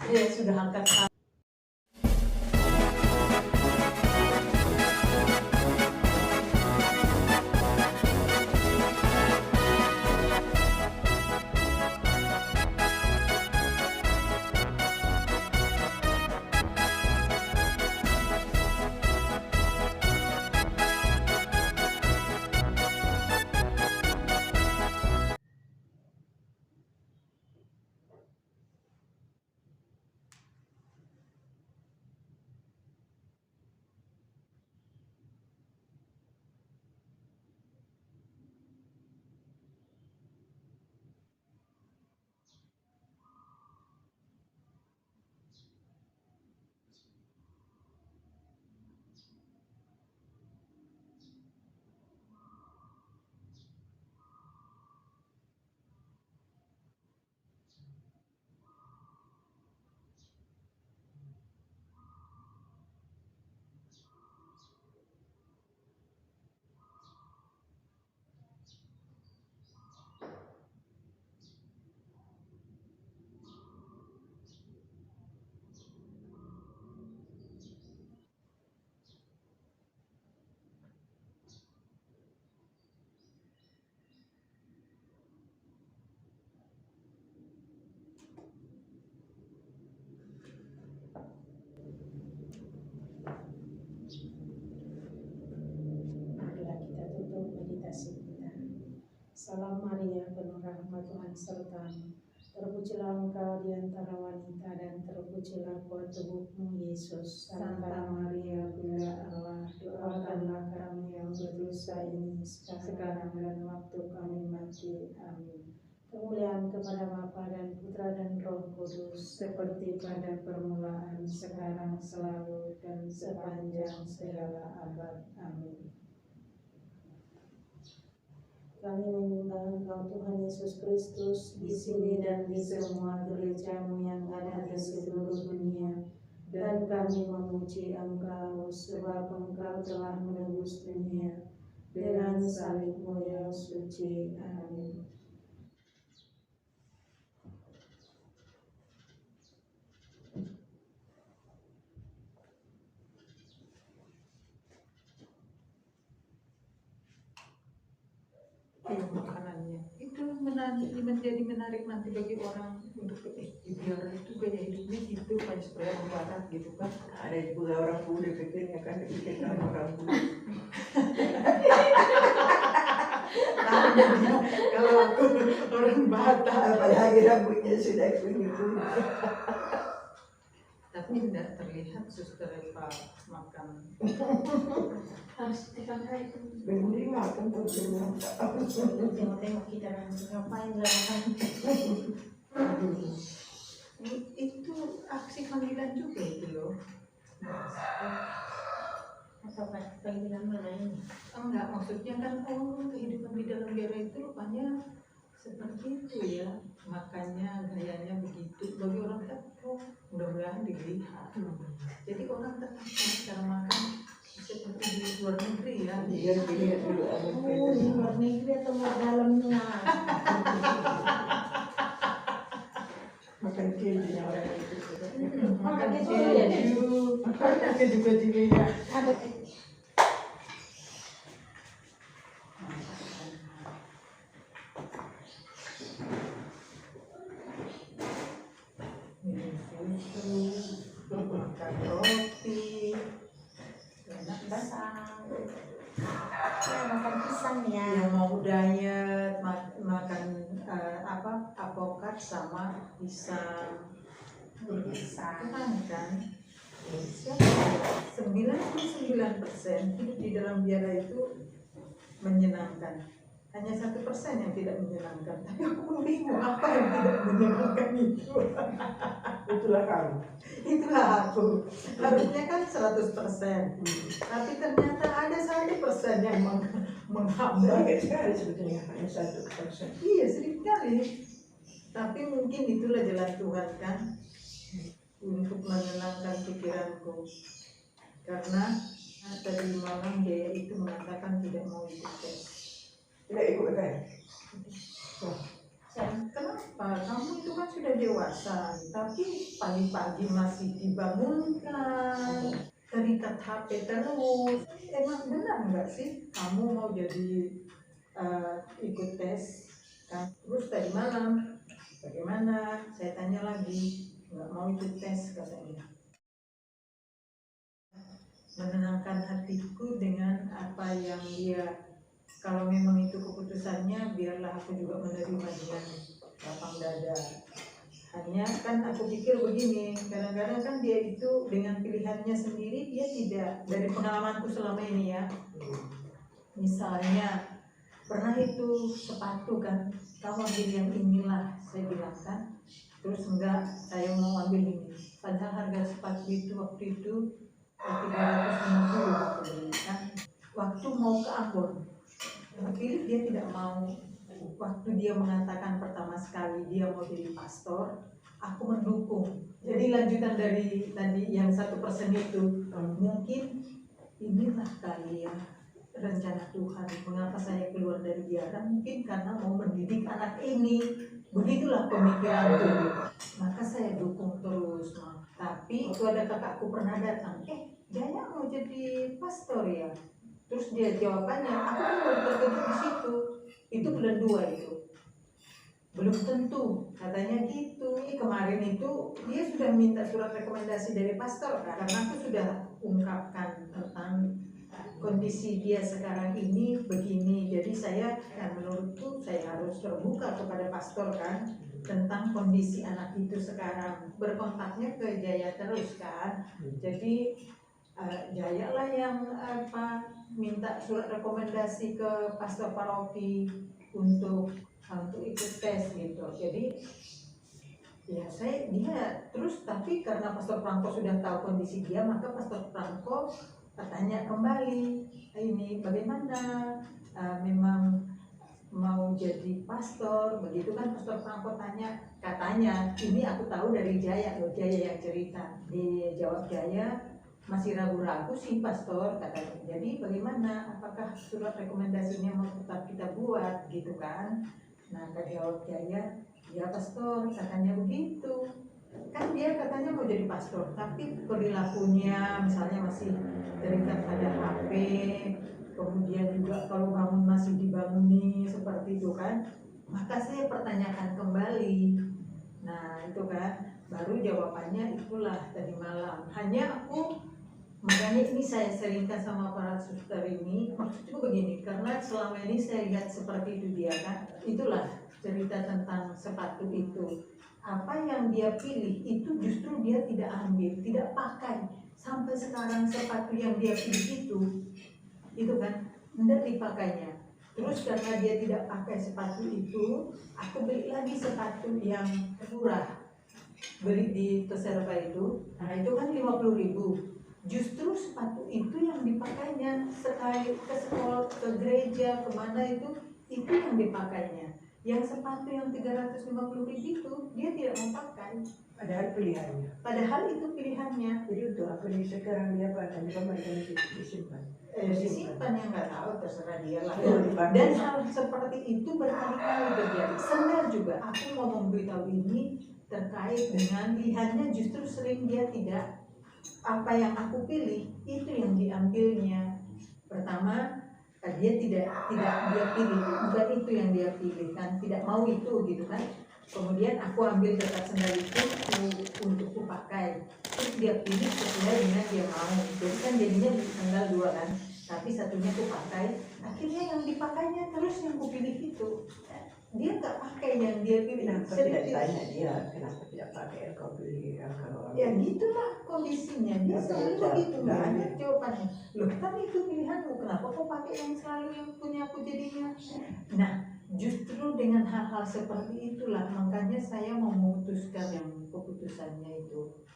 Dia sudah angkat tangan. Salam Maria, penuh rahmat Tuhan sertamu. Terpujilah engkau di antara wanita dan terpujilah buah tubuhmu Yesus. Santa Maria, Bunda Allah, doakanlah kami yang berdosa ini sekarang dan waktu kami mati. Amin. Kemuliaan kepada Bapa dan Putra dan Roh Kudus, seperti pada permulaan, sekarang, selalu, dan sepanjang segala abad. Amin. Kami menyembah Engkau Tuhan Yesus Kristus di sini dan di semua gerejamu yang ada di seluruh dunia. Dan kami memuji Engkau sebab Engkau telah menebus dunia dengan salib-Mu yang suci. Amin. Makanannya itu menjadi menarik nanti bagi orang untuk biar itu gaya hidupnya gitu kan supaya barat gitu kan. Ada juga orang bule pikirnya kan dipikirkan orang bule. Kalau aku orang Batak, Apalagi rambutnya sudah kuning. tapi tidak terlihat suster Eva makan. Harus dikangka itu. Bening makan terus. Tengok-tengok kita ngapain lakukan. Itu aksi panggilan juga itu loh. Apa panggilan mana ini? Enggak, maksudnya kan kehidupan di dalam biara itu rupanya seperti itu ya, makanya gayanya begitu. Bagi orang kan mudah-mudahan dilihat. Jadi orang tertarik cara makan seperti di luar negeri ya. Iya, dilihat dulu ada Di luar negeri atau dalamnya? makan kejunya orang itu. Makan keju ya? Makan keju-kejunya. Ada Makan roti, enak basah. Makan pisang ya. yang mau diet makan apokat sama pisang. Pisang. Kan 99% hidup di dalam biara itu menyenangkan. Hanya 1% yang tidak menyenangkan. Tapi aku pun bingung apa yang tidak menyenangkan itu. Itulah kamu. Itulah aku. Harusnya kan 100%. Tapi ternyata ada 1% yang menghambat. Banyak sekali sebetulnya hanya 1%. Iya, sedikit kali. Tapi mungkin itulah jalan Tuhan kan untuk menenangkan pikiranku. Karena tadi malam dia itu mengatakan tidak mau ikut tes. Tidak ikut kan? Kenapa? Kamu itu kan sudah dewasa, tapi pagi-pagi masih dibangunkan, terikat HP terus. Emang benar nggak sih kamu mau jadi ikut tes? Kan? Terus tadi malam, bagaimana? Saya tanya lagi, nggak mau ikut tes katanya. Menenangkan hatiku dengan apa yang dia, kalau memang itu keputusannya, biarlah aku juga menerima dengan lapang dada. Hanya kan aku pikir begini, kadang-kadang kan dia itu dengan pilihannya sendiri, dia tidak, dari pengalamanku selama ini ya, misalnya pernah itu sepatu kan, kamu ambil yang inilah, saya bilang kan, terus enggak, saya mau ambil ini, padahal harga sepatu itu waktu itu 350 aku beli kan, waktu mau ke Ambon, tapi dia tidak mau. Waktu dia mengatakan pertama sekali dia mau jadi pastor, aku mendukung. Jadi lanjutan dari tadi yang 1% itu, mungkin inilah kali ya rencana Tuhan. Mengapa saya keluar dari biara? Mungkin karena mau mendidik anak ini. Begitulah pemikiranku. Maka saya dukung terus. Tapi itu ada kakakku pernah datang. Jaya mau jadi pastor ya? Terus dia jawabannya, aku kan baru terkejut di situ. Itu bulan 2 itu. Belum tentu, katanya gitu. Kemarin itu dia sudah minta surat rekomendasi dari pastor kan? Karena aku sudah ungkapkan tentang kondisi dia sekarang ini begini. Jadi saya, menurutku saya harus terbuka kepada pastor kan, tentang kondisi anak itu sekarang. Berkontaknya ke Jaya terus kan. Jadi Jaya lah yang minta surat rekomendasi ke pastor paroki untuk ikut tes gitu. Jadi ya dia terus, tapi karena Pastor Franco sudah tahu kondisi dia, maka Pastor Franco tanya kembali, ini bagaimana, memang mau jadi pastor begitu kan? Pastor Franco tanya, katanya ini aku tahu dari Jaya yang cerita. Dia jawab, Jaya masih ragu-ragu sih pastor katanya. Jadi bagaimana, apakah surat rekomendasinya mau tetap kita buat gitu kan? Nah jawab Jaya, ya pastor katanya begitu kan. Dia katanya mau jadi pastor, tapi perilakunya misalnya masih terikat pada HP, kemudian juga kalau bangun masih dibanguni seperti itu kan. Maka saya pertanyakan kembali. Nah itu kan baru jawabannya itulah tadi malam. Hanya makanya ini saya seringkan sama para suster ini, maksudku begini, karena selama ini saya lihat seperti itu dia kan. Itulah cerita tentang sepatu itu. Apa yang dia pilih itu justru dia tidak ambil, tidak pakai. Sampai sekarang sepatu yang dia pilih itu kan tidak dipakainya. Terus karena dia tidak pakai sepatu itu, aku beli lagi sepatu yang murah, beli di Toserva itu. Nah itu kan 50.000. Justru sepatu itu yang dipakainya sekali ke sekolah, ke gereja, kemana itu yang dipakainya. Yang sepatu yang 350.000 itu dia tidak mau pakai. Padahal pilihannya. Padahal itu pilihannya. Jadi untuk apa nih sekarang dia pakai? Apa mereka disimpan? Disimpan yang nggak tahu, terserah dia lah. Oh, Dan hal seperti itu berkali-kali terjadi. Senior juga. Aku mau memberitahu ini terkait dengan pilihannya, justru sering dia tidak, apa yang aku pilih itu yang diambilnya. Pertama dia tidak dia pilih, bukan itu yang dia pilih kan, tidak mau itu gitu kan. Kemudian aku ambil dekat sendal itu untuk aku pakai, terus dia pilih sesuai dengan dia mau. Jadi kan jadinya di sendal 2 kan, tapi satunya aku pakai. Akhirnya yang dipakainya terus yang aku pilih itu. Dia nggak pakai yang dia pilih. Kenapa tidak tanya dia kenapa tidak pakai kau pilih kalau ya gitulah kondisinya, dia selalu begitu, nggak ada jawabannya. Loh kan itu pilihanmu, kenapa kau pakai yang selalu yang punya aku jadinya. Nah justru dengan hal-hal seperti itulah makanya saya mau memutuskan yang keputusannya itu.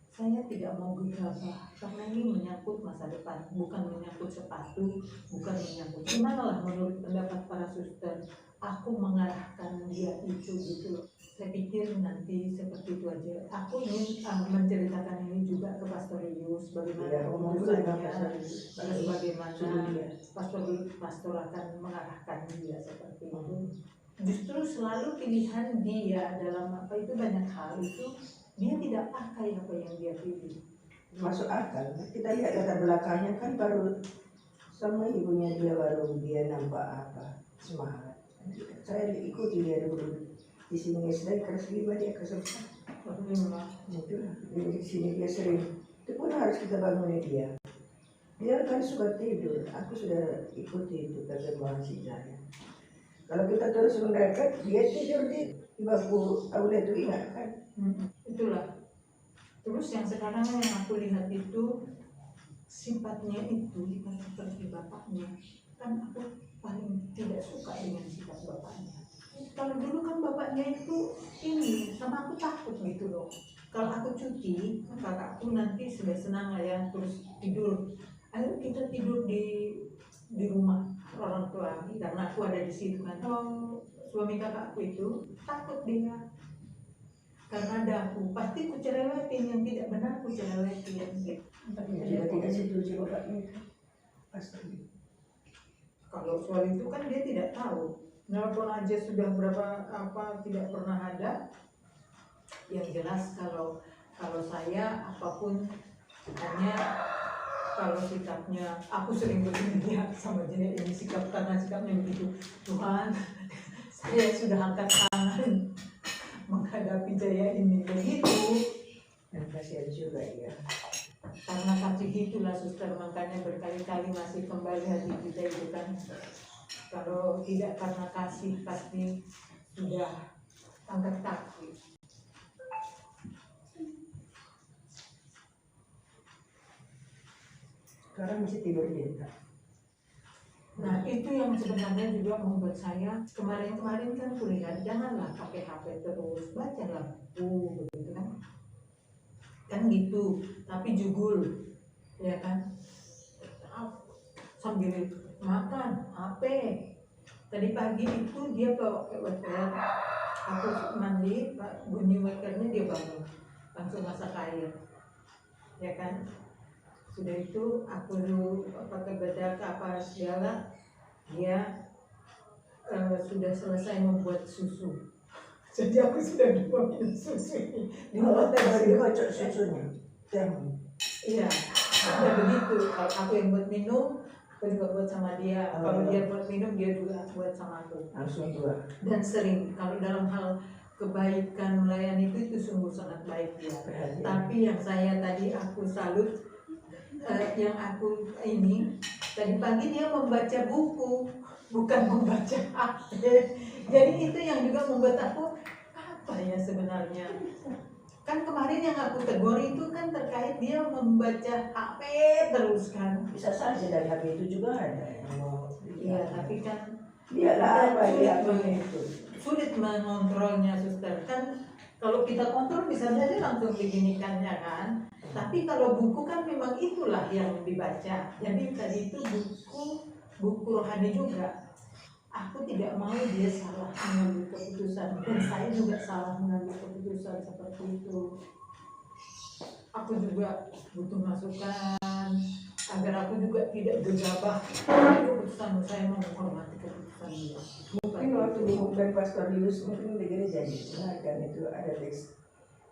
Saya tidak mau gegabah karena ini menyangkut masa depan, bukan menyangkut sepatu, bukan menyangkut gimana lah menurut pendapat para suster. Aku mengarahkan dia itu gitu loh. Saya pikir nanti seperti itu aja. Aku ingin menceritakan ini juga ke Pastor Yus, bagaimana keputusannya, terus bagaimana pastor akan mengarahkan dia seperti itu. justru selalu pilihan dia dalam apa itu banyak hal itu dia tidak pakai apa yang dia pilih. Masuk akal. Kita lihat latar belakangnya kan baru sama ibunya dia baru dia nampak apa semangat. Saya ikuti dia dulu di sini SD kelas 5 dia kelas 4. Itulah di sini dia sering. Itu pun harus kita bangunin dia. Dia kan suka tidur. Aku sudah ikuti itu perkembangan sejarah. Kalau kita terus mendekat, dia tidur di bangku aula itu, ingat kan? Itulah. Terus yang sekarang yang aku lihat itu sifatnya itu seperti bapaknya. Kan aku paling tidak suka dengan sifat bapaknya. Kalau dulu kan bapaknya itu ini sama aku takut gitu loh. Kalau aku cuti, kakakku nanti sudah senang lah ya, terus tidur. Ayo kita tidur di rumah orang tua karena aku ada di situ kan. Kalau suami kakakku itu takut dia karena ada aku pasti ku cerewetin yang tidak benar ku cerewetin gitu. Dia tidak setuju bapaknya itu. Pasti. Kalau soal itu kan dia tidak tahu. Nelpon aja sudah berapa apa tidak pernah ada. Yang jelas kalau saya apapun hanya kalau sikapnya aku sering bertanya sama dia ini sikap karena sikapnya begitu. Tuhan, saya sudah angkat tangan menghadapi Jaya ini begitu. Dan kasihan juga ya. Karena kasih itulah suster, makanya berkali-kali masih kembali hati kita itu kan. Kalau tidak karena kasih pasti sudah angkat kaki. Sekarang mesti tidur dia. Nah itu yang sebenarnya juga membuat saya kemarin-kemarin kan kuliah janganlah pakai HP terus, bacalah buku begitu kan gitu, tapi jugul ya kan, sambil makan HP. Tadi pagi itu dia pakai waker, aku mandi bunyi wakernya dia bangun langsung masak air ya kan. Sudah itu aku pakai bedak apa segala, dia sudah selesai membuat susu. Jadi aku sudah lupa minum susu ini. Dikocok susunya. Iya, sudah begitu. Kalau aku yang buat minum, aku juga buat sama dia. Kalau dia buat minum, dia juga buat sama aku. Langsung dua. Dan sering kalau dalam hal kebaikan melayani itu sungguh sangat baik dia. Tapi yang saya tadi aku salut, yang aku ini tadi pagi dia membaca buku bukan membaca HP. Jadi itu yang juga membuat aku apa ya sebenarnya. Kan kemarin yang aku tegur itu kan terkait dia membaca HP terus kan. Bisa saja dari HP itu juga ada yang mau. Iya tapi kan Biarlah apa dia itu sulit mengontrolnya suster. Kan kalau kita kontrol bisa saja langsung diginikannya kan. Tapi kalau buku kan memang itulah yang dibaca. Jadi tadi itu buku rohani juga. Aku tidak mau dia salah mengambil keputusan dan saya juga salah mengambil keputusan seperti itu. Aku juga butuh masukan agar aku juga tidak gegabah keputusan. Saya mau menghormati keputusan dia. Mungkin waktu diumumkan Pastor Yus mungkin di gereja kan itu ada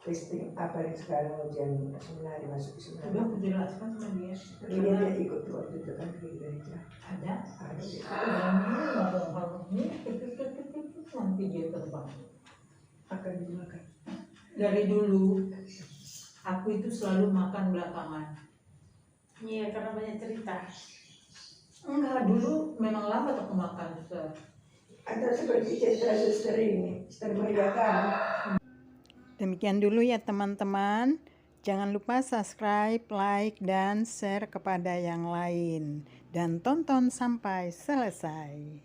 testing apa yang sekarang ujian seminari masuk Sudah seminari. aku jelaskan sama dia. Dia ikut waktu itu kan ke gereja. Ada. Nanti dia terbang. Akan dimakan. Dari dulu aku itu selalu makan belakangan. Iya, karena banyak cerita. Enggak, dulu memang lambat aku makan. Atau seperti cerita suster ini, suster Maria kan. Demikian dulu ya teman-teman. Jangan lupa subscribe, like, dan share kepada yang lain. Dan tonton sampai selesai.